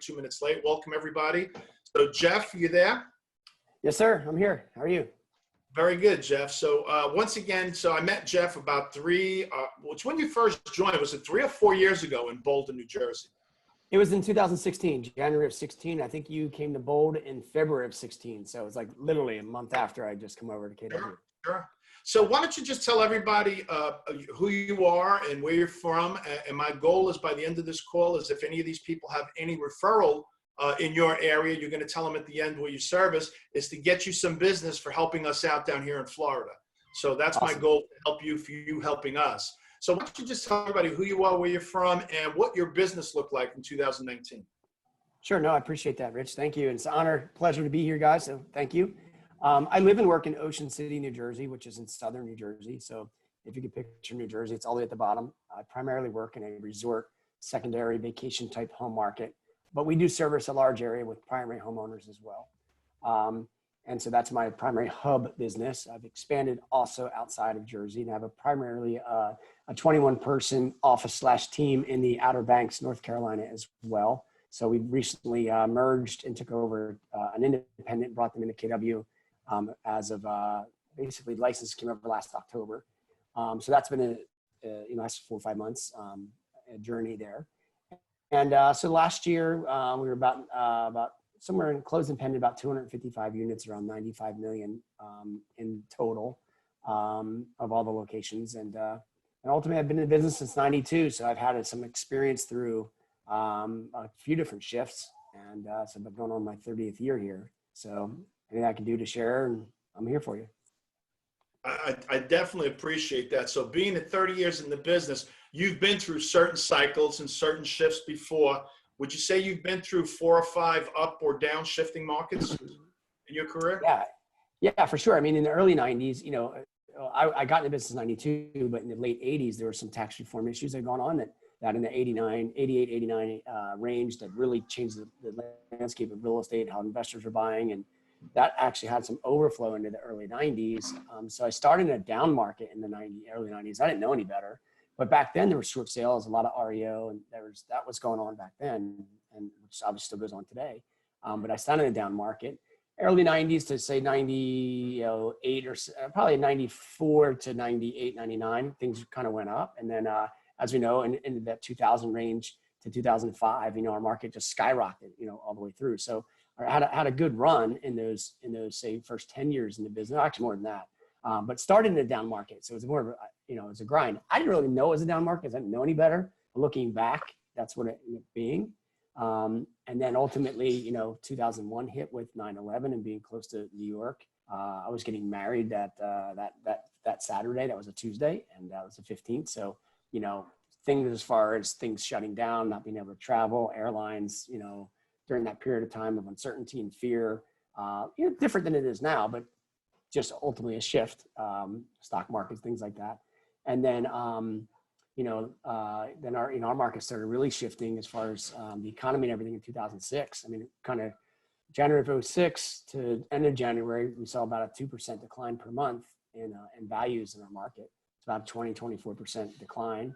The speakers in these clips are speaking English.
2 minutes late. Welcome, everybody. So, Jeff, you there? Yes, sir. I'm here. How are you? Very good, Jeff. So, once again, I met Jeff about which when you first joined, was it 3 or 4 years ago in Bolton, New Jersey? It was in 2016, January of 16. I think you came to Bold in February of 16. So it was like literally a month after I just come over to KW. Sure. So why don't you just tell everybody who you are and where you're from. And my goal is by the end of this call is if any of these people have any referral in your area, you're going to tell them at the end where you service, is to get you some business for helping us out down here in Florida. So that's Awesome. my goal, to help you for you helping us. So why don't you just tell everybody who you are, where you're from, and what your business looked like in 2019? Sure. No, I appreciate that, Rich. Thank you. It's an honor, pleasure to be here, guys. So thank you. I live and work in Ocean City, New Jersey, which is in southern New Jersey. So if you could picture New Jersey, it's all the way at the bottom. I primarily work in a resort, secondary vacation type home market, but we do service a large area with primary homeowners as well. And so that's my primary hub business. I've expanded also outside of Jersey and I have primarily a 21-person office / team in the Outer Banks, North Carolina as well. So we recently merged and took over an independent, brought them into KW as of basically license came over last October. So that's been last 4 or 5 months a journey there. And so last year we were about somewhere in closed and pending about 255 units, around 95 million in total of all the locations. And ultimately I've been in the business since 92. So I've had some experience through a few different shifts. And so I've been going on my 30th year here. So anything I can do to share, and I'm here for you. I definitely appreciate that. So being at 30 years in the business, you've been through certain cycles and certain shifts before. Would you say you've been through 4 or 5 up or down shifting markets in your career? Yeah, for sure. I mean, in the early 90s, I got in the business in 92, but in the late 80s, there were some tax reform issues that had gone on that in the 88, 89 range that really changed the landscape of real estate, how investors were buying. And that actually had some overflow into the early 90s. So I started in a down market in the early 90s. I didn't know any better. But back then there were short sales, a lot of REO, and that was going on back then, and which obviously still goes on today. But I started in a down market. Early 90s to say 98 or probably 94 to 98, 99, things kind of went up. And then as we know, in that 2000 range to 2005, our market just skyrocketed, all the way through. So I had a good run in those say first 10 years in the business, actually more than that. But started in a down market. So it was more of a, it was a grind. I didn't really know it was a down market because I didn't know any better. But looking back, that's what it ended up being. And then ultimately, 2001 hit with 9/11 and being close to New York. I was getting married that Saturday. That was a Tuesday, and that was the 15th. So, things as far as things shutting down, not being able to travel, airlines, during that period of time of uncertainty and fear, different than it is now, but just ultimately a shift, stock markets, things like that. And then, then our market started really shifting as far as the economy and everything in 2006. I mean, kind of January of 2006 to end of January, we saw about a 2% decline per month in values in our market. It's about 24% decline.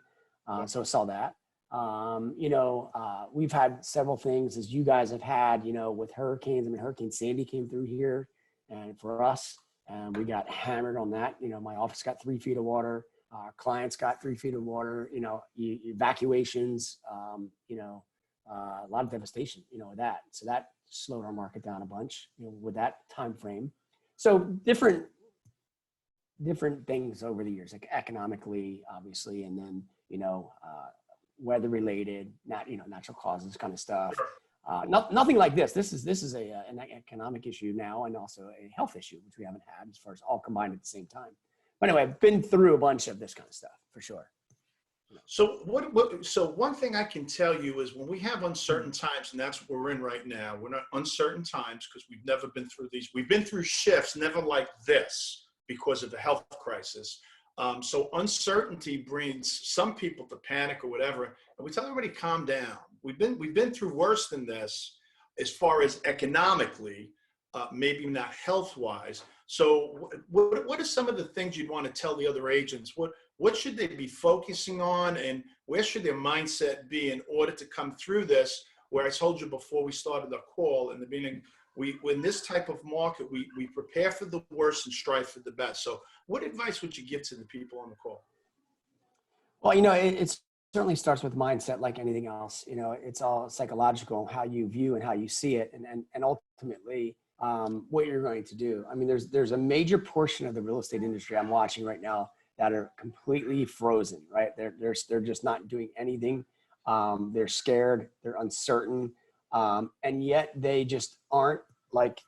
So I saw that. We've had several things as you guys have had, with hurricanes. I mean, Hurricane Sandy came through here, and for us, we got hammered on that. My office got 3 feet of water. Our clients got 3 feet of water. Evacuations. A lot of devastation. With that. So that slowed our market down a bunch. With that time frame. So different things over the years, like economically, obviously, and then weather related, natural causes kind of stuff. Nothing like this. This is an economic issue now, and also a health issue, which we haven't had as far as all combined at the same time. But anyway, I've been through a bunch of this kind of stuff for sure. So so one thing I can tell you is when we have uncertain times, and that's what we're in right now, we're not uncertain times because we've never been through these. We've been through shifts, never like this because of the health crisis. So uncertainty brings some people to panic or whatever. And we tell everybody, calm down. We've been through worse than this as far as economically, maybe not health-wise. So what are some of the things you'd want to tell the other agents? What should they be focusing on, and where should their mindset be in order to come through this where I told you before we started the call in the beginning, in this type of market, we prepare for the worst and strive for the best. So what advice would you give to the people on the call? Well, it certainly starts with mindset, like anything else. It's all psychological, how you view and how you see it, and ultimately what you're going to do. I mean, there's a major portion of the real estate industry I'm watching right now that are completely frozen, right? They're just not doing anything. They're scared, they're uncertain, and yet they just aren't like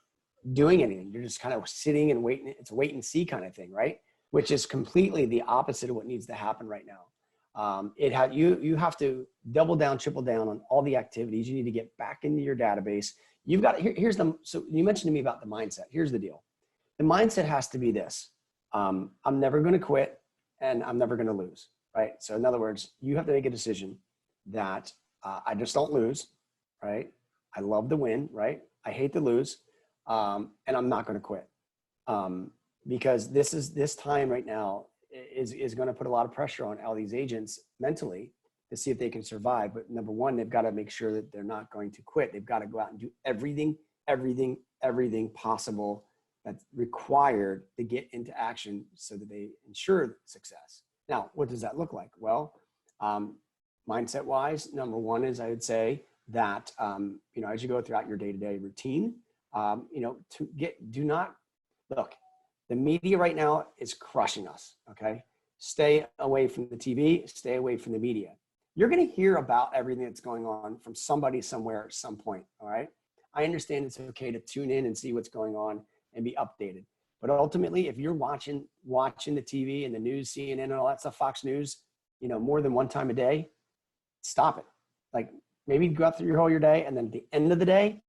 doing anything. You're just kind of sitting and waiting. It's a wait and see kind of thing, right? Which is completely the opposite of what needs to happen right now. You have to double down, triple down on all the activities. You need to get back into your database. You've got, so you mentioned to me about the mindset. Here's the deal. The mindset has to be this. I'm never going to quit and I'm never going to lose, right? So in other words, you have to make a decision that I just don't lose, right? I love to win, right? I hate to lose. And I'm not going to quit. Because this time right now is going to put a lot of pressure on all these agents mentally to see if they can survive. But number one, they've got to make sure that they're not going to quit. They've got to go out and do everything possible that's required to get into action so that they ensure success. Now, what does that look like? Well, mindset wise, number one is I would say that, as you go throughout your day-to-day routine, look, the media right now is crushing us, okay? Stay away from the TV, stay away from the media. You're gonna hear about everything that's going on from somebody somewhere at some point, all right? I understand it's okay to tune in and see what's going on and be updated. But ultimately, if you're watching the TV and the news, CNN and all that stuff, Fox News, more than one time a day, stop it. Like maybe go out through your day and then at the end of the day,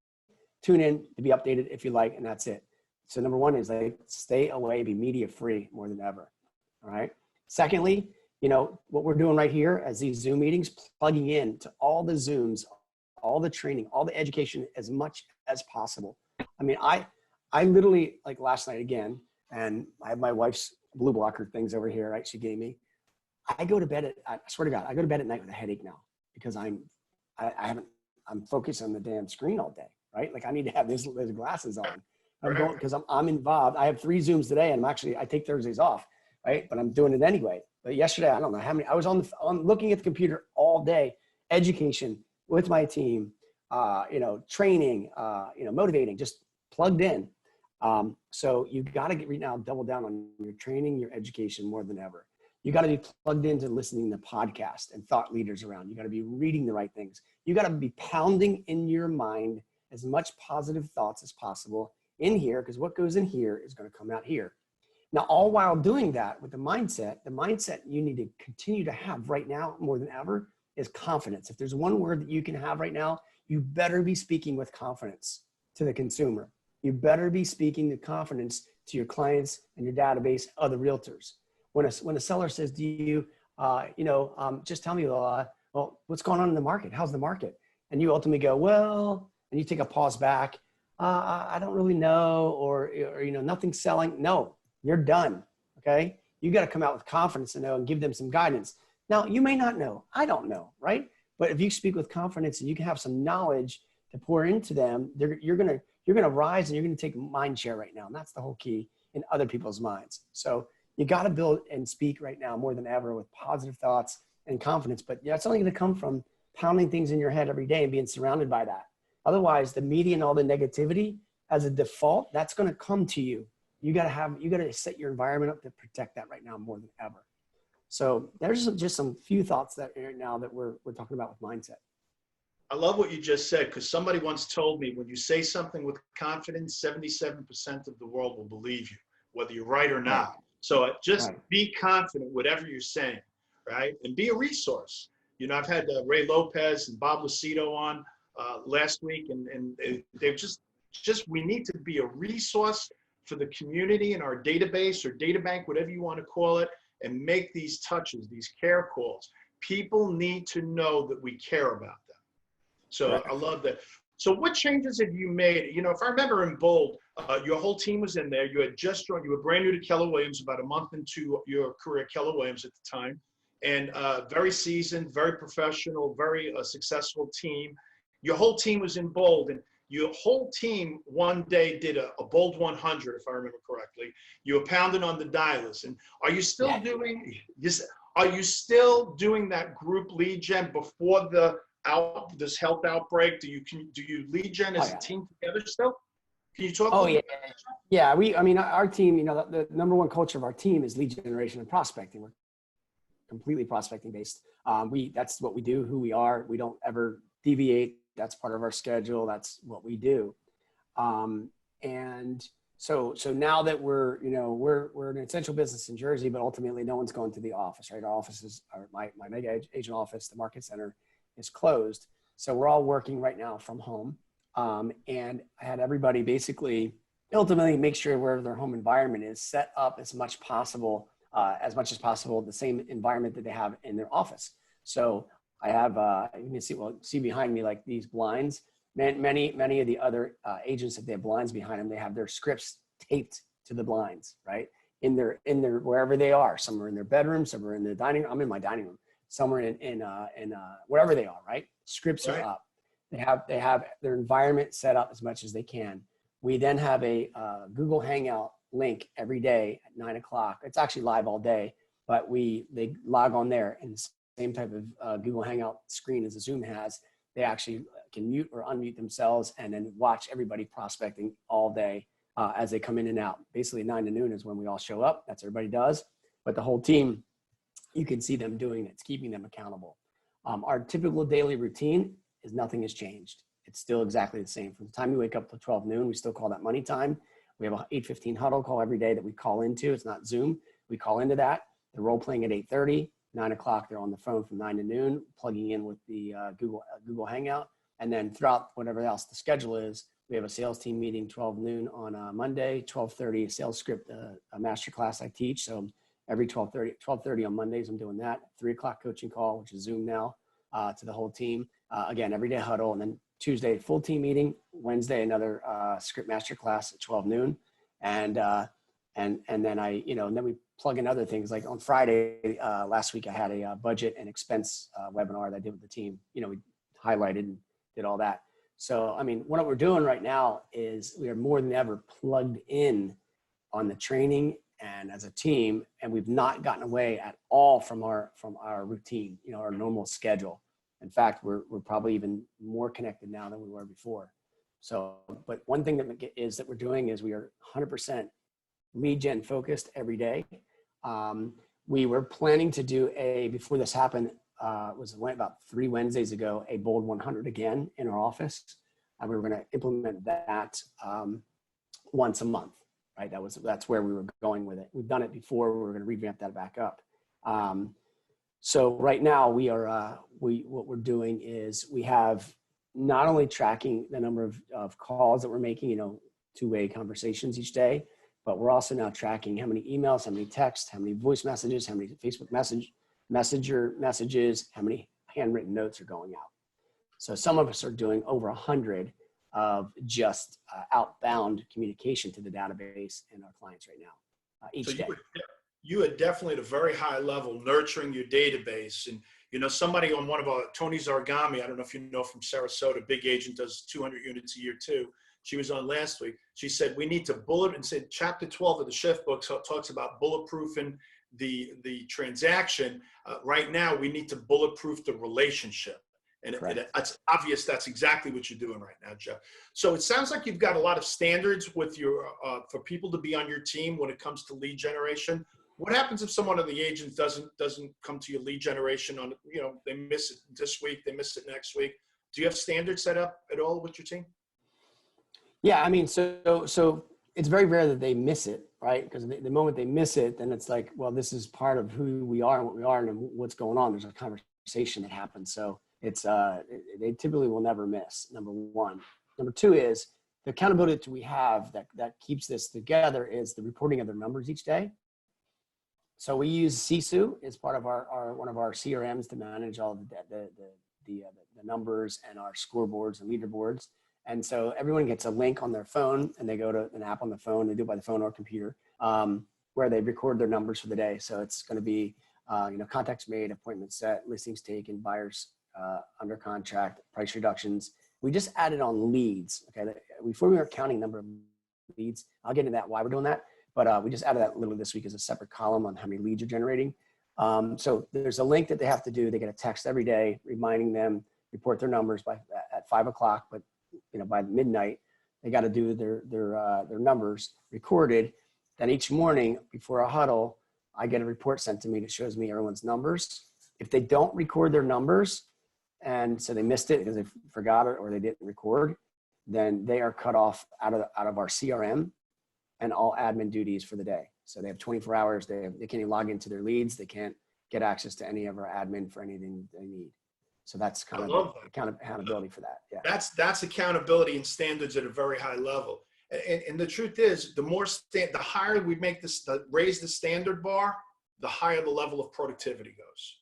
tune in to be updated if you like, and that's it. So number one is like stay away, be media free more than ever. All right. Secondly, what we're doing right here as these Zoom meetings, plugging in to all the Zooms, all the training, all the education as much as possible. I mean, I literally, like last night again, and I have my wife's blue blocker things over here, right? She gave me. I go to bed I swear to God, I go to bed at night with a headache now because I'm focused on the damn screen all day, right? Like I need to have those glasses on. I'm going because I'm involved. I have 3 Zooms today, and I take Thursdays off, right? But I'm doing it anyway. But yesterday, I don't know how many. I was on looking at the computer all day, education with my team, training, motivating, just plugged in. So you got to right now double down on your training, your education more than ever. You got to be plugged into listening to podcasts and thought leaders around. You got to be reading the right things. You got to be pounding in your mind as much positive thoughts as possible in here, because what goes in here is going to come out here. Now, all while doing that with the mindset you need to continue to have right now more than ever is confidence. If there's one word that you can have right now, you better be speaking with confidence to the consumer. You better be speaking with confidence to your clients and your database, other realtors. When a seller says to you, just tell me, well, what's going on in the market? How's the market? And you ultimately go, well, and you take a pause back. I don't really know, or nothing's selling. No, you're done. Okay. You got to come out with confidence and know and give them some guidance. Now you may not know. I don't know. Right. But if you speak with confidence and you can have some knowledge to pour into them, you're going to rise and you're going to take mind share right now. And that's the whole key in other people's minds. So you got to build and speak right now more than ever with positive thoughts and confidence. But that's only going to come from pounding things in your head every day and being surrounded by that. Otherwise, the media and all the negativity as a default, that's going to come to you. You got to set your environment up to protect that right now more than ever. So there's just some few thoughts that right now that we're talking about with mindset. I love what you just said, because somebody once told me when you say something with confidence, 77% of the world will believe you, whether you're right or not. Right. So just be confident, whatever you're saying, right? And be a resource. I've had Ray Lopez and Bob Lucido on last week, and they've just we need to be a resource for the community in our database or data bank, whatever you want to call it, and make these touches, these care calls. People need to know that we care about them. So I love that. So what changes have you made? If I remember in Bold, your whole team was in there. You had just joined. You were brand new to Keller Williams, about a month into your career at Keller Williams at the time, and very seasoned, very professional, very successful team. your whole team was in bold, and your whole team one day did a bold 100, if I remember correctly. You were pounding on the dialers. And are you still doing this? Are you still doing that group lead gen before this health outbreak? Do you lead gen as a team together still? Can you talk? Yeah. I mean, our team, you know, the number one culture of our team is lead generation and prospecting. We're completely prospecting based. That's what we do, who we are. We don't ever deviate. That's part of our schedule. That's what we do. And so now that we're an essential business in Jersey, but ultimately no one's going to the office, right? Our offices are my mega agent office, the market center is closed. So we're all working right now from home. And I had everybody basically ultimately make sure where their home environment is set up as much as possible, the same environment that they have in their office. So I have, you can see behind me, like these blinds. Many of the other agents, if they have blinds behind them, they have their scripts taped to the blinds, right? In their wherever they are. Some are in their bedroom, some are in the dining room. I'm in my dining room. Some are in wherever they are, right? Scripts are up. They have their environment set up as much as they can. We then have a Google Hangout link every day at 9 o'clock. It's actually live all day, but they log on there, and the same type of Google Hangout screen as a Zoom has. They actually can mute or unmute themselves and then watch everybody prospecting all day as they come in and out. Basically 9 to noon is when we all show up. That's what everybody does. But the whole team, you can see them doing it. It's keeping them accountable. Our typical daily routine is nothing has changed. It's still exactly the same. From the time we wake up to 12 noon, we still call that money time. We have a 8:15 huddle call every day that we call into. It's not Zoom. We call into that. They're role playing at 8:30. 9 o'clock, they're on the phone from 9 to noon, plugging in with the Google Hangout. And then throughout whatever else the schedule is, we have a sales team meeting 12 noon on Monday, 12:30 a sales script, a master class I teach. So every 12:30 on Mondays, I'm doing that. 3 o'clock coaching call, which is Zoom now, to the whole team. Again, every day huddle. And then Tuesday, full team meeting. Wednesday, another script master class at 12 noon. And then and then we plug in other things. Like on Friday, last week, I had a budget and expense webinar that I did with the team. We highlighted and did all that. So, I mean, what we're doing right now is we are more than ever plugged in on the training and as a team, and we've not gotten away at all from our routine, our normal schedule. In fact, we're probably even more connected now than we were before. So, but one thing that we're doing is we are 100% lead gen focused every day. We were planning to do before this happened, went about 3 Wednesdays ago, a bold 100 again in our office. And we were going to implement that once a month, right? That's where we were going with it. We've done it before. We were going to revamp that back up. So right now what we're doing is we have not only tracking the number of calls that we're making, two-way conversations each day, but we're also now tracking how many emails, how many texts, how many voice messages, how many Facebook messenger messages, how many handwritten notes are going out. So some of us are doing over 100 of just outbound communication to the database and our clients right now each day. You are definitely at a very high level nurturing your database. And, somebody on one of our, Tony Zargami, I don't know if you know, from Sarasota, big agent, does 200 units a year too. She was on last week. She said, we need to and said chapter 12 of the Shift book talks about bulletproofing the transaction. Right now, we need to bulletproof the relationship. And it's obvious that's exactly what you're doing right now, Jeff. So it sounds like you've got a lot of standards with for people to be on your team when it comes to lead generation. What happens if someone of the agent doesn't come to your lead generation on, they miss it this week, they miss it next week? Do you have standards set up at all with your team? Yeah, I mean, so it's very rare that they miss it, right? Because the moment they miss it, then it's like, well, this is part of who we are and what we are and what's going on. There's a conversation that happens. So it's they typically will never miss, number one. Number two is the accountability we have that keeps this together is the reporting of their numbers each day. So we use Sisu as part of one of our CRMs to manage all the numbers and our scoreboards and leaderboards. And so everyone gets a link on their phone, and they go to an app on the phone. They do it by the phone or computer, where they record their numbers for the day. So it's going to be, contacts made, appointments set, listings taken, buyers under contract, price reductions, we just added on leads. Okay. Before we were counting number of leads, I'll get into that, why we're doing that. But we just added that literally this week as a separate column on how many leads you're generating. So there's a link that they have to do. They get a text every day reminding them, report their numbers at 5 o'clock, but by midnight, they got to do their numbers recorded. Then each morning before a huddle, I get a report sent to me that shows me everyone's numbers. If they don't record their numbers, and so they missed it because they forgot it or they didn't record, then they are cut off out of our CRM and all admin duties for the day. So they have 24 hours. They can't even log into their leads. They can't get access to any of our admin for anything they need. So that's kind of accountability for that. Yeah. That's accountability and standards at a very high level. And the truth is, the higher we make this, raise the standard bar, the higher the level of productivity goes.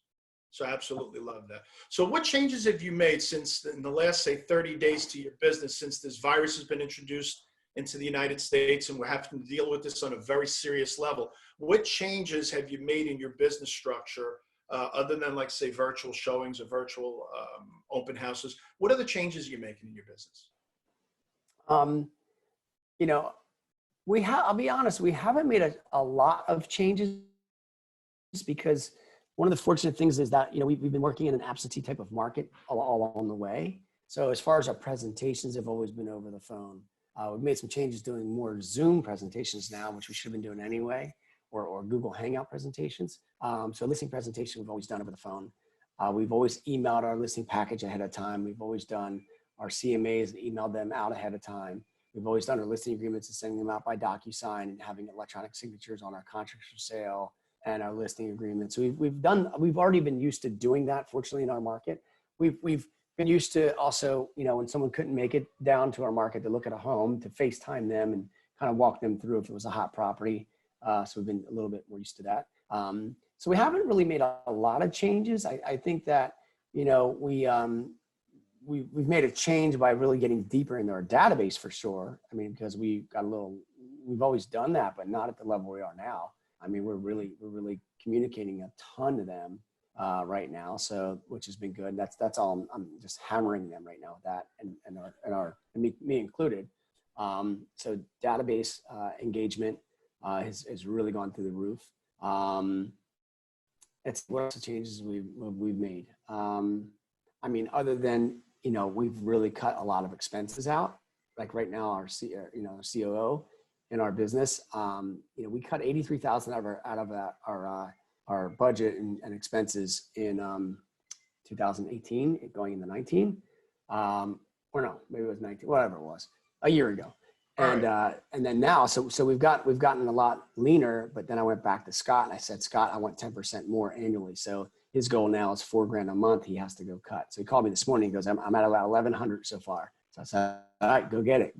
So I absolutely love that. So what changes have you made since in the last, say, 30 days to your business, since this virus has been introduced into the United States and we're having to deal with this on a very serious level? What changes have you made in your business structure other than, like, say, virtual showings or virtual open houses? What are the changes you're making in your business? I'll be honest, we haven't made a lot of changes because one of the fortunate things is that, we've been working in an absentee type of market all along the way. So as far as our presentations have always been over the phone. We've made some changes doing more Zoom presentations now, which we should have been doing anyway, or Google Hangout presentations. So listing presentation we've always done over the phone. We've always emailed our listing package ahead of time. We've always done our CMAs and emailed them out ahead of time. We've always done our listing agreements and sending them out by DocuSign and having electronic signatures on our contracts for sale and our listing agreements. So we've already been used to doing that. Fortunately, in our market, we've been used to also, when someone couldn't make it down to our market to look at a home, to FaceTime them and kind of walk them through if it was a hot property. So we've been a little bit more used to that. So we haven't really made a lot of changes. I think that, we've made a change by really getting deeper into our database for sure. I mean, because we've always done that, but not at the level we are now. I mean, we're really communicating a ton to them right now. So, which has been good. That's all I'm just hammering them right now with that and me included. So database engagement has really gone through the roof. It's what else changes we've made. I mean, other than, we've really cut a lot of expenses out. Like right now, our COO in our business, we cut $83,000 out of our budget and expenses in 2018, going into 19, or no, maybe it was 19, whatever it was, a year ago. And then now, so we've gotten a lot leaner. But then I went back to Scott and I said, Scott, I want 10% more annually. So his goal now is $4,000 a month. He has to go cut. So he called me this morning. He goes, I'm at about 1,100 so far. So I said, all right, go get it.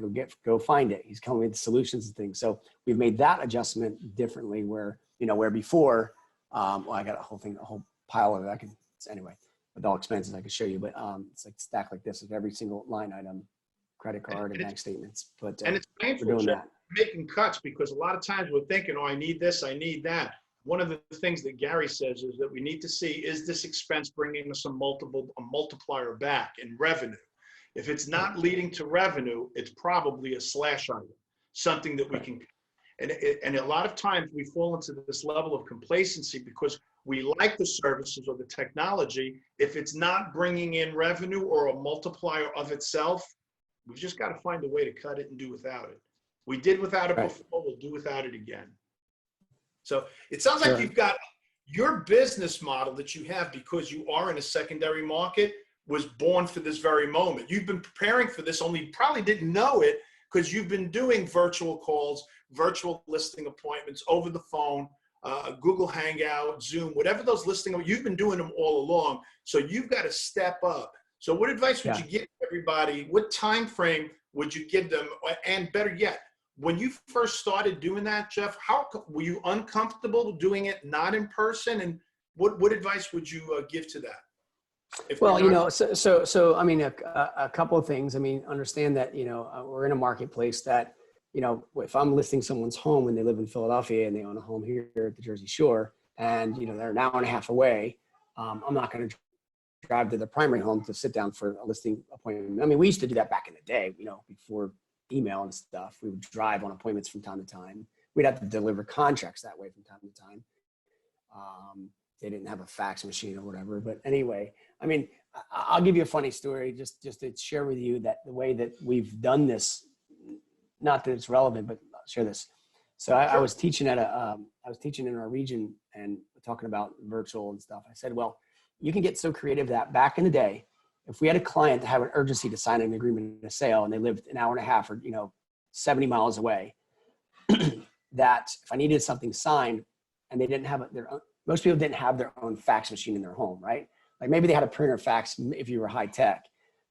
Go find it. He's coming with the solutions and things. So we've made that adjustment differently where before, I got a whole pile of it. Anyway, with all expenses I could show you, but it's like stacked like this of every single line item, credit card and bank statements. But and it's painful, we're doing that. Making cuts, because a lot of times we're thinking, oh, I need this, I need that. One of the things that Gary says is that we need to see, is this expense bringing us a multiplier back in revenue? If it's not leading to revenue, it's probably a slash item, something that we can. And a lot of times we fall into this level of complacency because we like the services or the technology. If it's not bringing in revenue or a multiplier of itself, we've just got to find a way to cut it and do without it. We did without it before, we'll do without it again. So it sounds like you've got your business model that you have, because you are in a secondary market, was born for this very moment. You've been preparing for this, only probably didn't know it because you've been doing virtual calls, virtual listing appointments over the phone, Google Hangout, Zoom, whatever those listing, you've been doing them all along. So you've got to step up. So what advice would you give everybody? What time frame would you give them? And better yet, when you first started doing that, Jeff, how were you uncomfortable doing it not in person? And what advice would you give to that? Well, so I mean, a couple of things. I mean, understand that, we're in a marketplace that, if I'm listing someone's home and they live in Philadelphia and they own a home here at the Jersey Shore and, they're an hour and a half away, I'm not going to drive to the primary home to sit down for a listing appointment. I mean, we used to do that back in the day, before email and stuff. We would drive on appointments from time to time. We'd have to deliver contracts that way from time to time. They didn't have a fax machine or whatever. But anyway, I mean, I'll give you a funny story just to share with you that the way that we've done this, not that it's relevant, but I'll share this. So I was teaching in our region and talking about virtual and stuff. I said, well, you can get so creative that back in the day, if we had a client that had an urgency to sign an agreement to sale and they lived an hour and a half or 70 miles away, that if I needed something signed and they didn't have most people didn't have their own fax machine in their home, right? Like maybe they had a printer fax if you were high tech.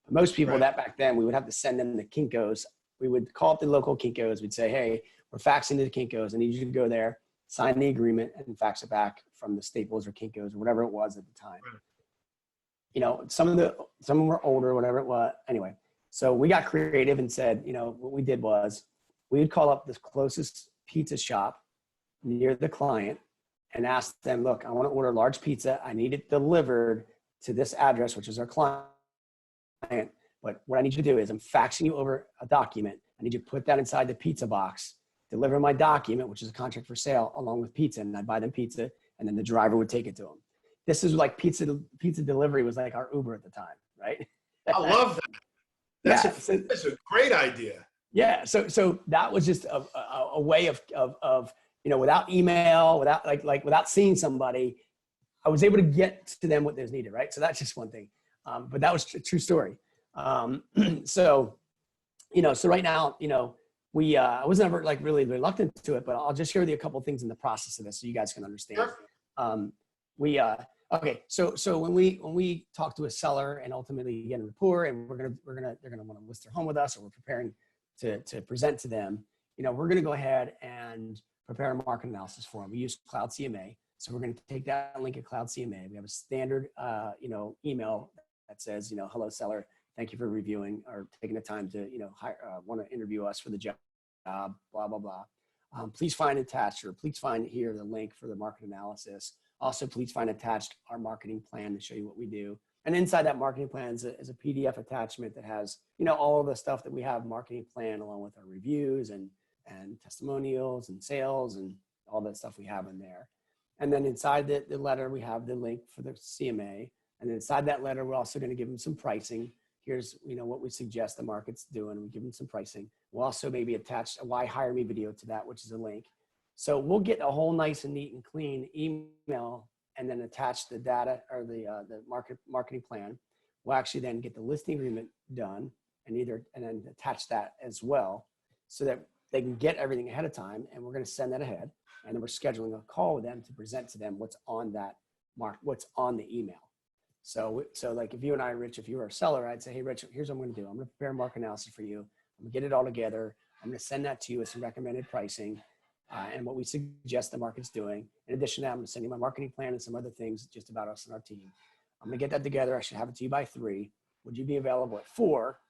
But most people Right. that back then, we would have to send them the Kinko's. We would call up the local Kinko's. We'd say, hey, we're faxing to the Kinko's. I need you to go there, sign the agreement, and fax it back from the Staples or Kinko's or whatever it was at the time. Right. Some of them were older, whatever it was. Anyway, so we got creative and said, what we did was we would call up the closest pizza shop near the client and ask them, look, I want to order a large pizza. I need it delivered to this address, which is our client. But what I need you to do is I'm faxing you over a document. I need you to put that inside the pizza box, deliver my document, which is a contract for sale, along with pizza. And I'd buy them pizza, and then the driver would take it to them. This is like pizza delivery was like our Uber at the time, right? I love that. That's a great idea. Yeah. So that was just a way of without email, without seeing somebody, I was able to get to them what was needed, right? So that's just one thing. But that was a true story. So right now, I was never like really reluctant to it, but I'll just share with you a couple of things in the process of this so you guys can understand. Sure. Okay. So when we talk to a seller and ultimately get a rapport and they're going to want to list their home with us, or we're preparing to present to them, we're going to go ahead and prepare a market analysis for them. We use Cloud CMA. So we're going to take that link at Cloud CMA. We have a standard, email that says, hello seller, thank you for reviewing or taking the time to, want to interview us for the job, blah, blah, blah. Please find attached, or please find here the link for the market analysis. Also, please find attached our marketing plan to show you what we do. And inside that marketing plan is a PDF attachment that has, all of the stuff that we have marketing plan, along with our reviews and testimonials and sales and all that stuff we have in there. And then inside the letter, we have the link for the CMA. And inside that letter, we're also going to give them some pricing. Here's, what we suggest the market's doing. We give them some pricing. We'll also maybe attach a why hire me video to that, which is a link. So we'll get a whole nice and neat and clean email and then attach the data or the marketing plan. We'll actually then get the listing agreement done and then attach that as well so that they can get everything ahead of time. And we're going to send that ahead. And then we're scheduling a call with them to present to them what's on that what's on the email. So like if you and I, Rich, if you were a seller, I'd say, hey, Rich, here's what I'm going to do. I'm going to prepare a market analysis for you. I'm going to get it all together. I'm going to send that to you with some recommended pricing and what we suggest the market's doing. In addition to that, I'm going to send you my marketing plan and some other things just about us and our team. I'm going to get that together. I should have it to you by 3. Would you be available at 4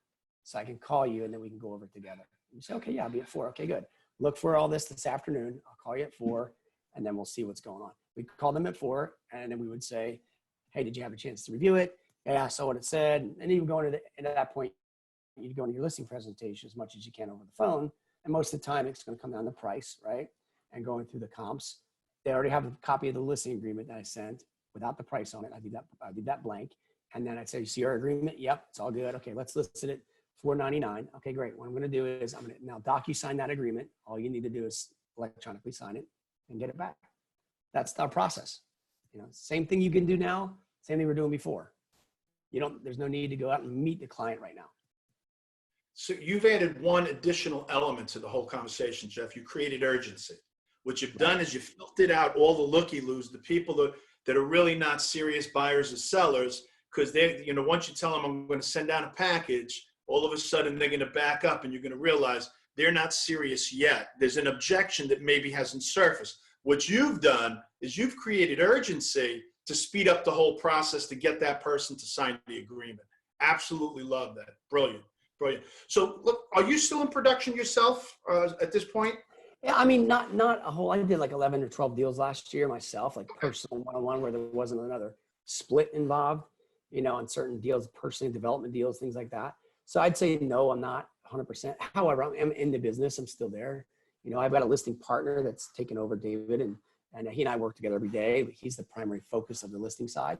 so I can call you and then we can go over it together? You say, okay, yeah, I'll be at 4. Okay, good. Look for all this afternoon. I'll call you at 4 and then we'll see what's going on. We call them at 4 and then we would say, hey, did you have a chance to review it? Yeah, I saw what it said. And you go into at that point, you go into your listing presentation as much as you can over the phone. And most of the time it's going to come down to price, right? And going through the comps. They already have a copy of the listing agreement that I sent without the price on it. I did that blank. And then I'd say, you see our agreement? Yep, it's all good. Okay, let's list it at $499. Okay, great. What I'm going to do is I'm going to now DocuSign that agreement. All you need to do is electronically sign it and get it back. That's our process. Same thing you can do now, same thing we're doing before. There's no need to go out and meet the client right now. So you've added one additional element to the whole conversation, Jeff. You created urgency. What you've done is you filtered out all the looky-loos, the people that are really not serious buyers or sellers, because they, once you tell them I'm going to send out a package, all of a sudden they're going to back up and you're going to realize they're not serious yet. There's an objection that maybe hasn't surfaced. What you've done is you've created urgency to speed up the whole process to get that person to sign the agreement. Absolutely love that. Brilliant. Brilliant. So look, are you still in production yourself at this point? Yeah, I mean, not a whole, I did like 11 or 12 deals last year myself, like personal one-on-one where there wasn't another split involved. on certain deals, personal development deals, things like that. So I'd say, no, I'm not 100%. However, I'm in the business. I'm still there. I've got a listing partner that's taken over David, and he and I work together every day. But he's the primary focus of the listing side,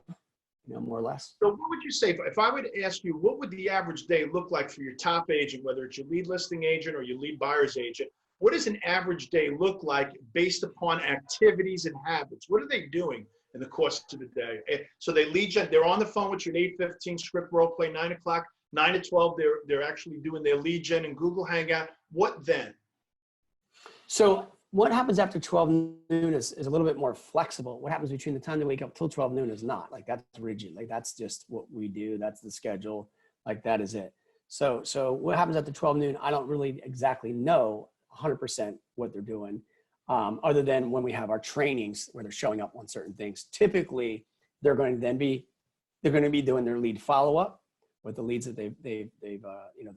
more or less. So what would you say, if I were to ask you, what would the average day look like for your top agent, whether it's your lead listing agent or your lead buyer's agent? What does an average day look like based upon activities and habits? What are they doing in the course of the day? So they lead gen, they're on the phone with you at 8:15, script role play, 9 o'clock, 9 to 12, they're actually doing their lead gen and Google Hangout. What then? So what happens after 12 noon is a little bit more flexible. What happens between the time they wake up till 12 noon is not. Like, that's rigid. Like, that's just what we do. That's the schedule. Like, that is it. So what happens after 12 noon, I don't really exactly know 100% what they're doing, other than when we have our trainings where they're showing up on certain things. Typically, they're going to be doing their lead follow-up with the leads that the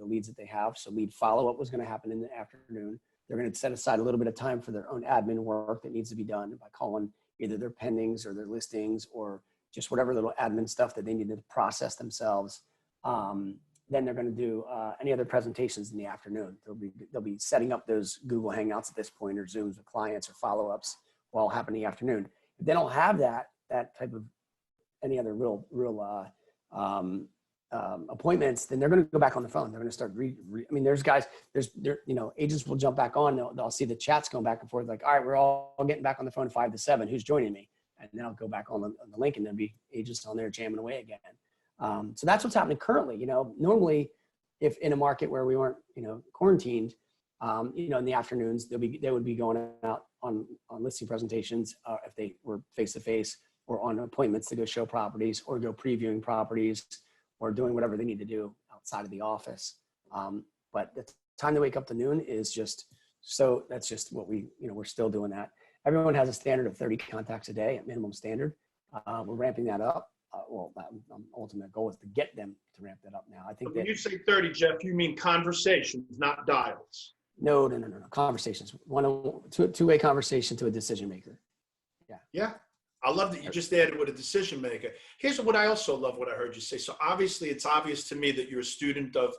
leads that they have. So lead follow-up was going to happen in the afternoon. They're going to set aside a little bit of time for their own admin work that needs to be done by calling either their pendings or their listings or just whatever little admin stuff that they need to process themselves. Then they're going to do any other presentations in the afternoon. They'll be setting up those Google Hangouts at this point, or Zooms with clients, or follow-ups will all happen in the afternoon. If they don't have that type of any other real appointments, then they're going to go back on the phone. They're going to start agents will jump back on. They'll see the chats going back and forth. Like, all right, we're all getting back on the phone 5 to 7. Who's joining me? And then I'll go back on the link, and there'll be agents on there jamming away again. So that's what's happening currently. Normally, if in a market where we weren't, quarantined, in the afternoons, they would be going out on listing presentations if they were face to face, or on appointments to go show properties or go previewing properties, or doing whatever they need to do outside of the office. But the time to wake up to noon is that's just what we're still doing that. Everyone has a standard of 30 contacts a day at minimum standard. We're ramping that up. Ultimate goal is to get them to ramp that up now. I think when you say 30, Jeff, you mean conversations, not dials. No. Conversations. Two-way conversation to a decision maker. Yeah. I love that you just added with a decision maker. Here's what I also love what I heard you say. So obviously it's obvious to me that you're a student of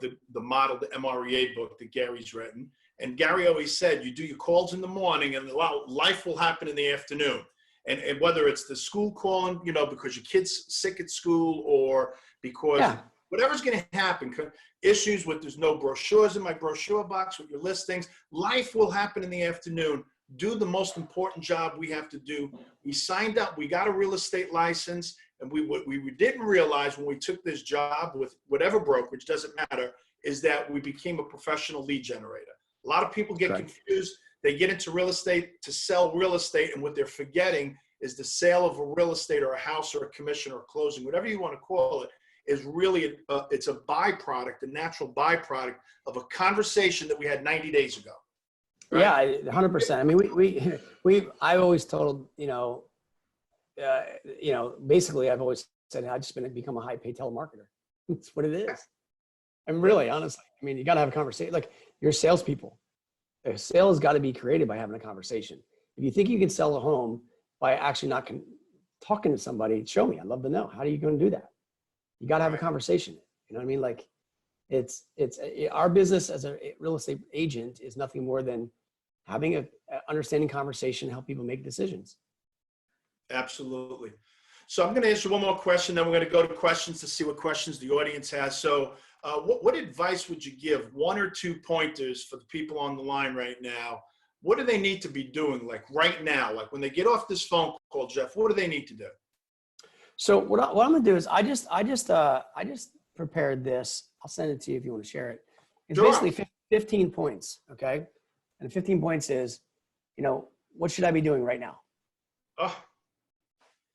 the model, the MREA book that Gary's written. And Gary always said, you do your calls in the morning and life will happen in the afternoon. And whether it's the school calling, because your kid's sick at school, or because whatever's going to happen, issues with there's no brochures in my brochure box with your listings, life will happen in the afternoon. Do the most important job we have to do. We signed up, we got a real estate license, and we didn't realize when we took this job with whatever brokerage, doesn't matter, is that we became a professional lead generator. A lot of people get confused. They get into real estate to sell real estate, and what they're forgetting is the sale of a real estate or a house or a commission or a closing, whatever you want to call it, is really, it's a byproduct, a natural byproduct of a conversation that we had 90 days ago. Right? Yeah, 100%. I mean, I always told, basically I've always said, I just become a high paid telemarketer. That's what it is. And really, honestly, I mean, you got to have a conversation. Like, you're salespeople. A sale has got to be created by having a conversation. If you think you can sell a home by actually not talking to somebody, show me. I'd love to know. How are you going to do that? You got to have a conversation. You know what I mean? Like, it's our business as a real estate agent is nothing more than having a understanding conversation to help people make decisions. Absolutely. So I'm going to ask you one more question, then we're going to go to questions to see what questions the audience has. So what advice would you give, 1 or 2 pointers for the people on the line right now? What do they need to be doing, like right now? Like when they get off this phone call, Jeff, what do they need to do? So what I'm going to do is I just prepared this. I'll send it to you if you want to share it. It's basically 15 points, okay? And 15 points is, what should I be doing right now? Oh,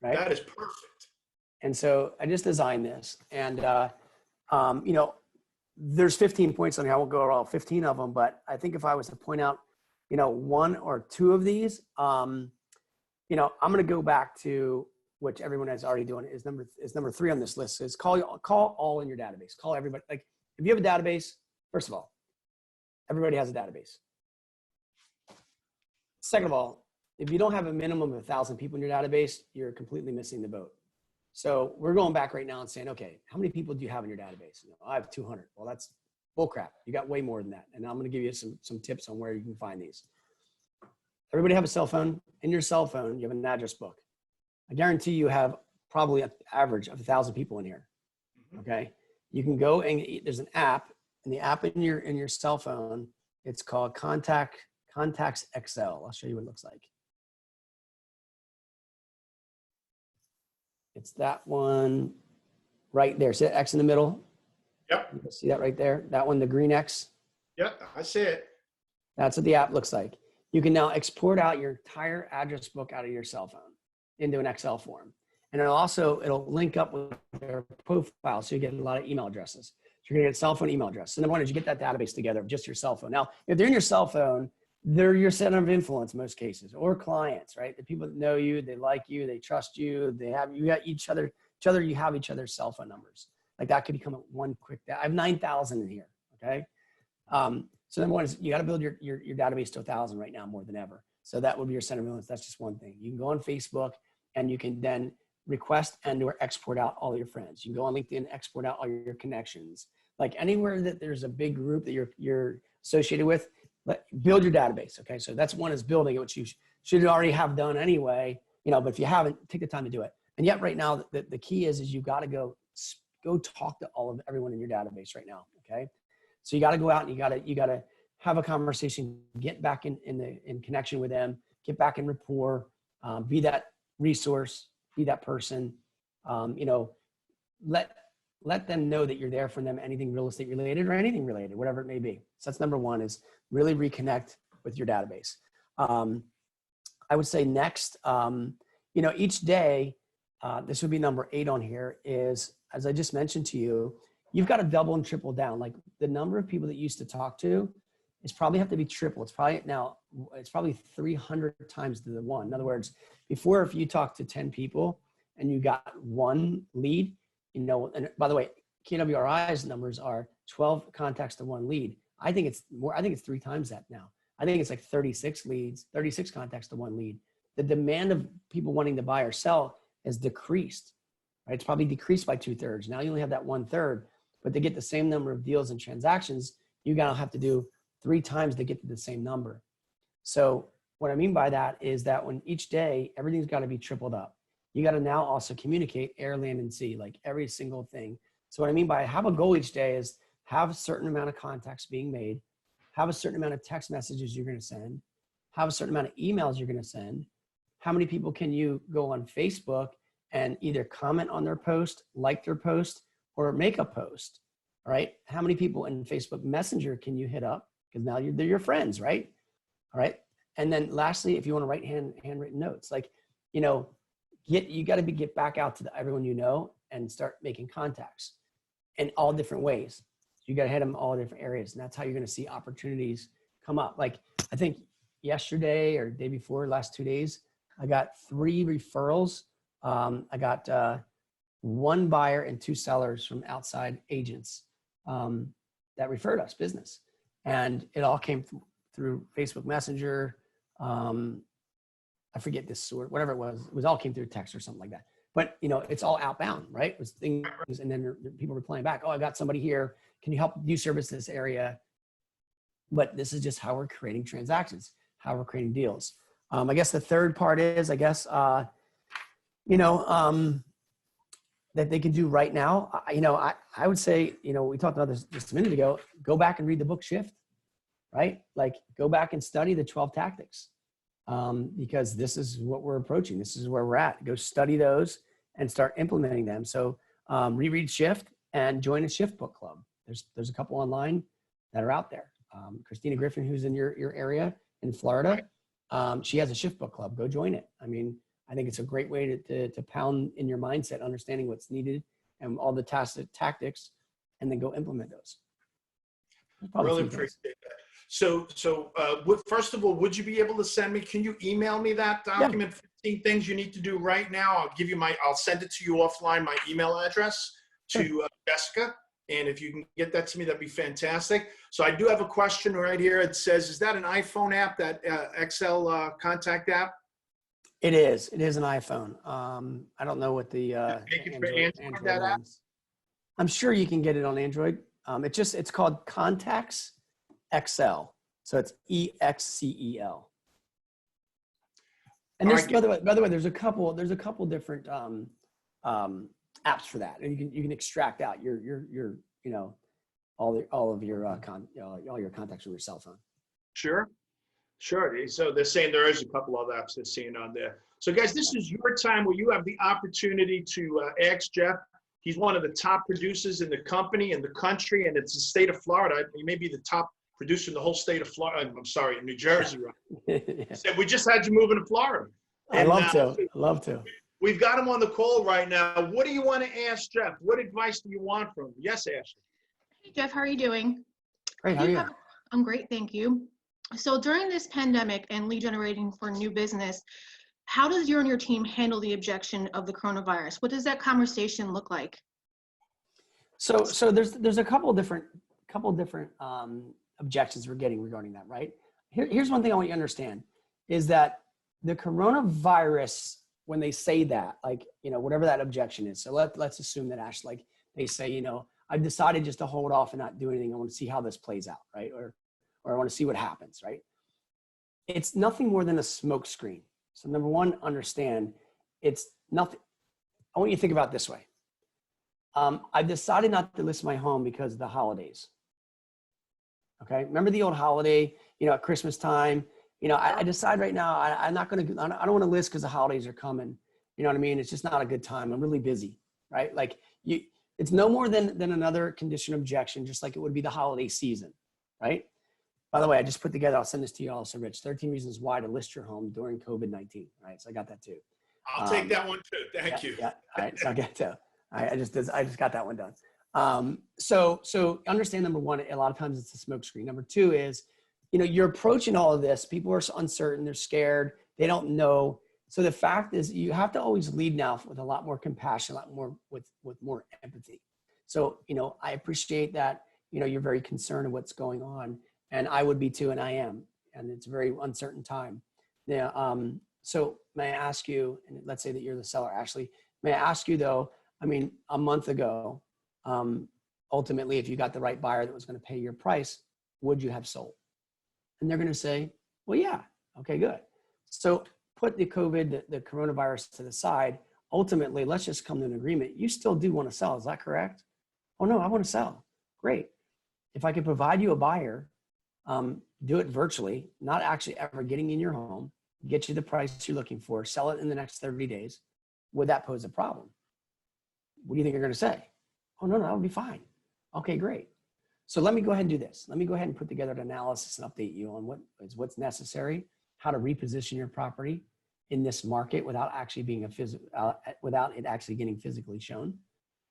right? That is perfect. And so I just designed this, and there's 15 points on here. I won't go over all 15 of them, but I think if I was to point out, 1 or 2 of these, I'm going to go back to which everyone is already doing is number 3 on this list is call all in your database. Call everybody. Like, if you have a database, first of all, everybody has a database. Second of all, if you don't have a minimum of 1,000 people in your database, you're completely missing the boat. So we're going back right now and saying, okay, how many people do you have in your database? I have 200. Well, that's bull crap. You got way more than that. And I'm going to give you some tips on where you can find these. Everybody have a cell phone. In your cell phone, you have an address book. I guarantee you have probably an average of 1,000 people in here. Okay. You can go and there's an app, and the app in your cell phone, it's called Contacts Excel. I'll show you what it looks like. It's that one right there. See that X in the middle? Yep. You see that right there? That one, the green X? Yep, I see it. That's what the app looks like. You can now export out your entire address book out of your cell phone into an Excel form. And it'll link up with their profile, so you get a lot of email addresses. So you're gonna get a cell phone email address. So number one is you get that database together of just your cell phone. Now, if they're in your cell phone, they're your center of influence in most cases, or clients, right? The people that know you, they like you, they trust you, you got each other, you have each other's cell phone numbers. Like that could become one quick, I have 9,000 in here, okay? So number one is you got to build your database to 1,000 right now more than ever. So that would be your center of influence. That's just one thing. You can go on Facebook and you can then request and or export out all your friends. You can go on LinkedIn, export out all your connections. Like anywhere that there's a big group that you're associated with, build your database. Okay, so that's one is building it, which you should already have done anyway. But if you haven't, take the time to do it. And yet, right now, the key is you got to go talk to everyone in your database right now. Okay, so you got to go out and you got to have a conversation, get back in connection with them, get back in rapport, be that resource, be that person. Let them know that you're there for them, anything real estate related or anything related, whatever it may be. So that's number one, is really reconnect with your database. I would say next, each day, this would be number 8 on here, is, as I just mentioned to you, you've got to double and triple down. Like the number of people that you used to talk to is probably have to be triple. It's probably 300 times to the one. In other words, before, if you talked to 10 people and you got one lead, and by the way, KWRI's numbers are 12 contacts to one lead. I think it's more. I think it's 3 times that now. I think it's like 36 contacts to one lead. The demand of people wanting to buy or sell has decreased, right? It's probably decreased by 2/3. Now you only have that 1/3, but to get the same number of deals and transactions, you gotta have to do 3 times to get to the same number. So what I mean by that is that when each day, everything's got to be tripled up. You got to now also communicate air, land, and sea, like every single thing. So what I mean by have a goal each day is have a certain amount of contacts being made, have a certain amount of text messages you're going to send, have a certain amount of emails you're going to send. How many people can you go on Facebook and either comment on their post, like their post, or make a post, all right? How many people in Facebook Messenger can you hit up? Because now they're your friends, right? All right. And then lastly, if you want to write handwritten notes, like, you got to get back out to everyone and start making contacts in all different ways. So you got to hit them all different areas, and that's how you're going to see opportunities come up. Like I think yesterday or day before, last 2 days, I got 3 referrals. I got 1 buyer and 2 sellers from outside agents that referred us business, and it all came through Facebook Messenger. I forget this sort, whatever it was all came through text or something like that. But it's all outbound, right? It was things, and then people replying back, oh, I got somebody here. Can you help you service this area? But this is just how we're creating transactions, how we're creating deals. I guess the third part is, that they can do right now. I would say, we talked about this just a minute ago, go back and read the book Shift, right? Like go back and study the 12 tactics. Because this is what we're approaching. This is where we're at. Go study those and start implementing them. So reread Shift and join a Shift book club. There's a couple online that are out there. Christina Griffin, who's in your area in Florida, she has a Shift book club. Go join it. I mean, I think it's a great way to pound in your mindset, understanding what's needed and all the tactics, and then go implement those. Really appreciate that. So first of all, would you be able to send me, can you email me that document, 15 things you need to do right now? I'll send it to you offline, my email address to Jessica. And if you can get that to me, that'd be fantastic. So I do have a question right here. It says, is that an iPhone app, that Excel contact app? It is. It is an iPhone. I don't know what the Make it for Android that app? ones. I'm sure you can get it on Android. It's called Contacts XL. So it's EXCEL. And there's, by the way, there's a couple different apps for that, and you can extract out your all of your all your contacts from your cell phone. Sure. Sure. So they're saying there is a couple of apps they're seeing on there. So guys, this is your time where you have the opportunity to ask Jeff. He's one of the top producers in the company, in the country, and it's the state of Florida. He may be the top producer in the whole state of Florida. I'm sorry, in New Jersey. Right? He said, we just had you moving to Florida. And, I'd love to. We've got him on the call right now. What do you want to ask Jeff? What advice do you want from him? Yes, Ashley. Hey, Jeff, how are you doing? Great, how are you? I'm great, thank you. So during this pandemic and lead generating for new business, how does you and your team handle the objection of the coronavirus? What does that conversation look like? So there's a couple different objections we're getting regarding that, right? Here's one thing I want you to understand is that the coronavirus, when they say that, like, whatever that objection is. So let's assume that Ash, like they say, I've decided just to hold off and not do anything. I want to see how this plays out, right? Or I want to see what happens, right? It's nothing more than a smoke screen. So number one, understand it's nothing. I want you to think about it this way. I've decided not to list my home because of the holidays. Okay. Remember the old holiday, at Christmas time, I decide right now, I don't want to list because the holidays are coming. You know what I mean? It's just not a good time. I'm really busy, right? Like it's no more than another condition objection, just like it would be the holiday season, right? By the way, I just put together, I'll send this to you also, Rich, 13 reasons why to list your home during COVID-19, right? So I got that too. I'll take that one too. Thank you. Yeah. All right. So I get to. I just got that one done. So understand number one, a lot of times it's a smoke screen. Number two is, you're approaching all of this. People are uncertain. They're scared. They don't know. So the fact is you have to always lead now with a lot more compassion, a lot more with more empathy. So, I appreciate that, you're very concerned of what's going on, and I would be too, and I am, and it's a very uncertain time. Yeah. So may I ask you, and let's say that you're the seller, Ashley, may I ask you though, a month ago, ultimately, if you got the right buyer that was going to pay your price, would you have sold? And they're going to say, well, yeah. Okay, good. So put the coronavirus to the side. Ultimately, let's just come to an agreement. You still do want to sell. Is that correct? Oh, no, I want to sell. Great. If I could provide you a buyer, do it virtually, not actually ever getting in your home, get you the price you're looking for, sell it in the next 30 days. Would that pose a problem? What do you think you're going to say? Oh, no, that would be fine. Okay, great. So let me go ahead and do this. Let me go ahead and put together an analysis and update you on what's necessary, how to reposition your property in this market without actually being without it actually getting physically shown.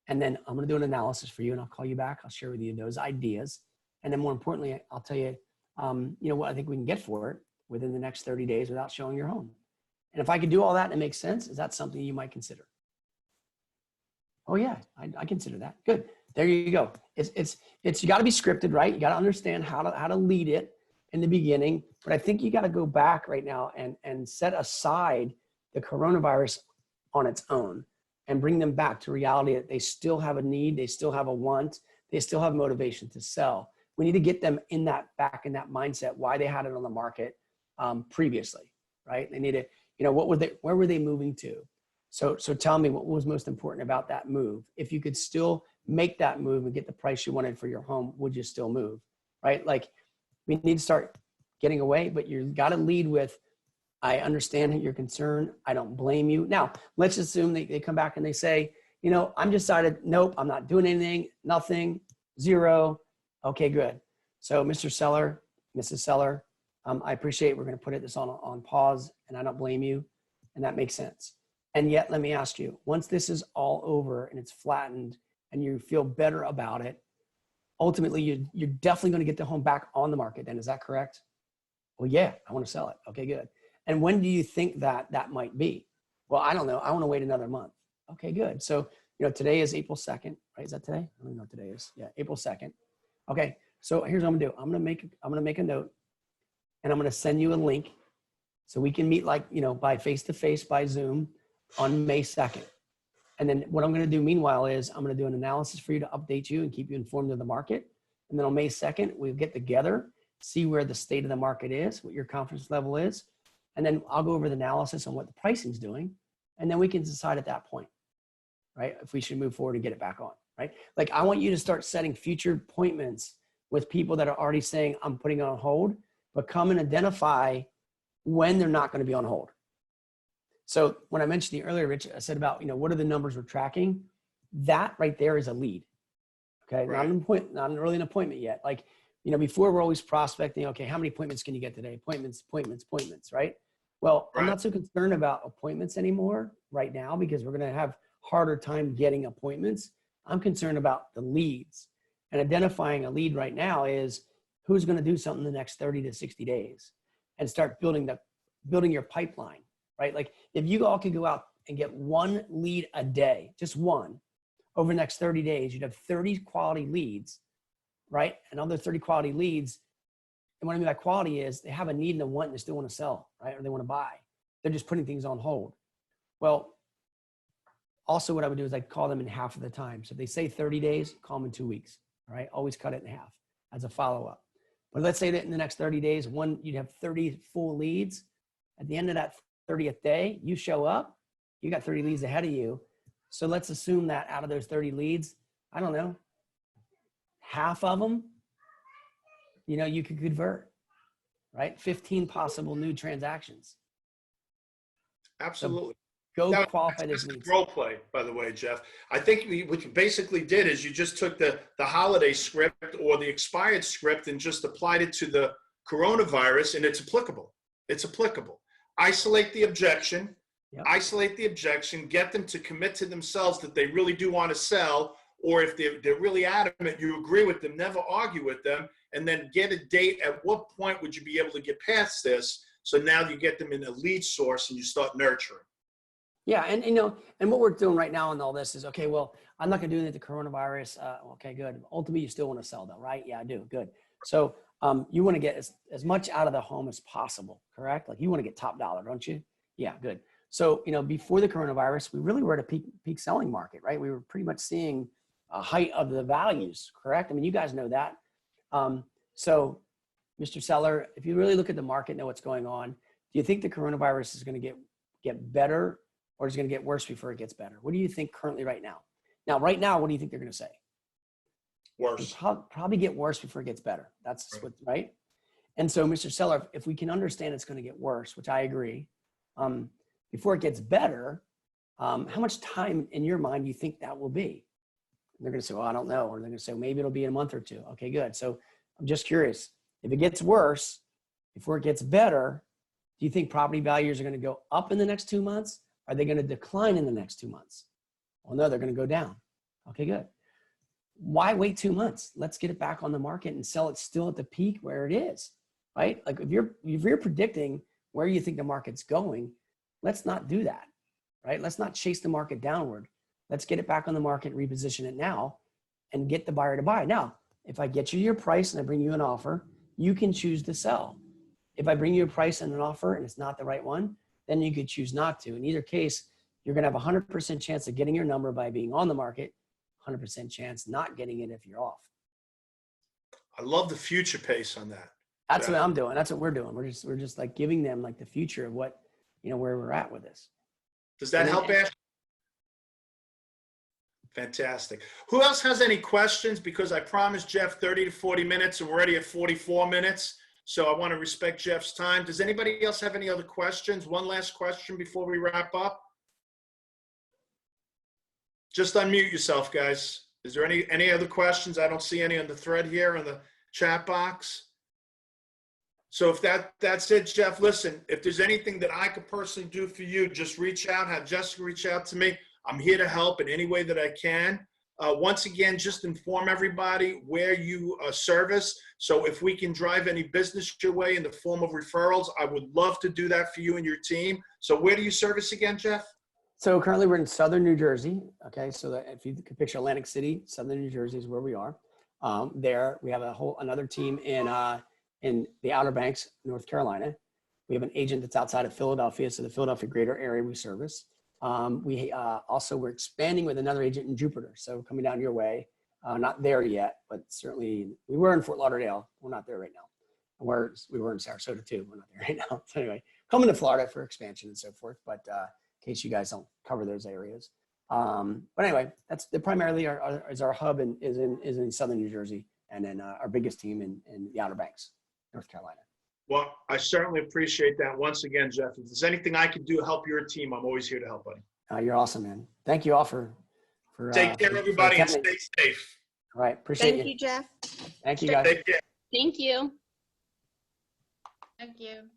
And then I'm going to do an analysis for you, and I'll call you back. I'll share with you those ideas. And then more importantly, I'll tell you, what I think we can get for it within the next 30 days without showing your home. And if I could do all that and it makes sense, is that something you might consider? Oh yeah, I consider that. Good. There you go. It's you got to be scripted, right? You got to understand how to lead it in the beginning. But I think you got to go back right now and set aside the coronavirus on its own and bring them back to reality that they still have a need, they still have a want, they still have motivation to sell. We need to get them back in that mindset, why they had it on the market previously, right? They need to, where were they moving to? So tell me, what was most important about that move? If you could still make that move and get the price you wanted for your home, would you still move, right? Like, we need to start getting away, but you got to lead with, I understand your concern. I don't blame you. Now, let's assume they come back and they say, I'm decided, nope, I'm not doing anything, nothing, zero. Okay, good. So Mr. Seller, Mrs. Seller, I appreciate we're going to put this on pause, and I don't blame you, and that makes sense. And yet, let me ask you, once this is all over and it's flattened and you feel better about it, ultimately, you're definitely going to get the home back on the market then. Is that correct? Well, yeah, I want to sell it. Okay, good. And when do you think that might be? Well, I don't know. I want to wait another month. Okay, good. So, today is April 2nd, right? Is that today? I don't even know what today is. Yeah, April 2nd. Okay, so here's what I'm going to do. I'm going to make a note, and I'm going to send you a link So we can meet like, by face-to-face by Zoom on May 2nd. And then what I'm going to do meanwhile is I'm going to do an analysis for you to update you and keep you informed of the market. And then on May 2nd, we'll get together, see where the state of the market is, what your confidence level is. And then I'll go over the analysis on what the pricing's doing. And then we can decide at that point, right, if we should move forward and get it back on, right? Like I want you to start setting future appointments with people that are already saying, I'm putting it on hold, but come and identify when they're not going to be on hold. So when I mentioned the earlier, Rich, I said about, what are the numbers we're tracking? That right there is a lead. Okay. Right. Not really an appointment yet. Like, before we're always prospecting. Okay. How many appointments can you get today? Appointments, right? Well, Right. I'm not so concerned about appointments anymore right now because we're going to have harder time getting appointments. I'm concerned about the leads, and identifying a lead right now is who's going to do something the next 30 to 60 days and start building your pipeline, right? Like if you all could go out and get one lead a day, just one, over the next 30 days, you'd have 30 quality leads, right? Another 30 quality leads. And what I mean by quality is they have a need and a want and they still want to sell, right? Or they want to buy. They're just putting things on hold. Well, also what I would do is I'd call them in half of the time. So if they say 30 days, call them in 2 weeks, all right? Always cut it in half as a follow-up. But let's say that in the next 30 days, you'd have 30 full leads. At the end of that 30th day, you show up, you got 30 leads ahead of you. So let's assume that out of those 30 leads, I don't know, half of them, you could convert, right? 15 possible new transactions. Absolutely. So go That qualify was those leads. role play, by the way, Jeff. I think what you basically did is you just took the holiday script or the expired script and just applied it to the coronavirus, and it's applicable. It's applicable. Isolate the objection. Yep. Isolate the objection. Get them to commit to themselves that they really do want to sell, or if they're really adamant, you agree with them. Never argue with them, and then get a date. At what point would you be able to get past this? So now you get them in a lead source and you start nurturing. Yeah, and and what we're doing right now in all this is, okay, well, I'm not going to do anything with the coronavirus. Okay, good. Ultimately, you still want to sell though, right? Yeah, I do. Good. So you want to get as much out of the home as possible, correct? Like you want to get top dollar, don't you? Yeah, good. So, before the coronavirus, we really were at a peak selling market, right? We were pretty much seeing a height of the values, correct? I mean, you guys know that. So, Mr. Seller, if you really look at the market, know what's going on, do you think the coronavirus is going to get better, or is it going to get worse before it gets better? What do you think currently right now? Now, right now, what do you think they're going to say? Worse. Probably get worse before it gets better. That's Right. what, right? And so, Mr. Seller, if we can understand it's going to get worse, which I agree, before it gets better, how much time in your mind do you think that will be? And they're going to say, well, I don't know. Or they're going to say, maybe it'll be in a month or two. Okay, good. So I'm just curious. If it gets worse, before it gets better, do you think property values are going to go up in the next 2 months? Are they going to decline in the next 2 months? Well, no, they're going to go down. Okay, good. Why wait 2 months? Let's get it back on the market and sell it still at the peak where it is, right? Like if you're predicting where you think the market's going, let's not do that, right? Let's not chase the market downward. Let's get it back on the market, reposition it now, and get the buyer to buy. Now, if I get you your price and I bring you an offer, you can choose to sell. If I bring you a price and an offer and it's not the right one, then you could choose not to. In either case, you're going to have a 100% chance of getting your number by being on the market, 100% chance not getting it if you're off. I love the future pace on that. That's what I'm doing. That's what we're doing. We're just like giving them like the future of what, where we're at with this. Does that help, Ash? Fantastic. Who else has any questions? Because I promised Jeff 30 to 40 minutes and we're already at 44 minutes. So I want to respect Jeff's time. Does anybody else have any other questions? One last question before we wrap up. Just unmute yourself, guys. Is there any other questions? I don't see any on the thread here in the chat box. So if that's it, Jeff, listen, if there's anything that I could personally do for you, just reach out, have Jessica reach out to me. I'm here to help in any way that I can. Once again, just inform everybody where you service. So if we can drive any business your way in the form of referrals, I would love to do that for you and your team. So where do you service again, Jeff? So currently we're in Southern New Jersey. Okay. So that if you could picture Atlantic City, Southern New Jersey is where we are. There we have another team in the Outer Banks, North Carolina. We have an agent that's outside of Philadelphia, so the Philadelphia greater area we service. We're expanding with another agent in Jupiter, so coming down your way. Not there yet, but certainly we were in Fort Lauderdale. We're not there right now. We were in Sarasota too. We're not there right now. So anyway, coming to Florida for expansion and so forth. But in case you guys don't cover those areas. But anyway, that's primarily our hub is in Southern New Jersey, and then our biggest team in the Outer Banks, North Carolina. Well, I certainly appreciate that. Once again, Jeff, if there's anything I can do to help your team, I'm always here to help, buddy. You're awesome, man. Thank you all for take care, everybody, and stay safe. All right, appreciate Thank you, Jeff. Thank you, guys. Take care. Thank you. Thank you.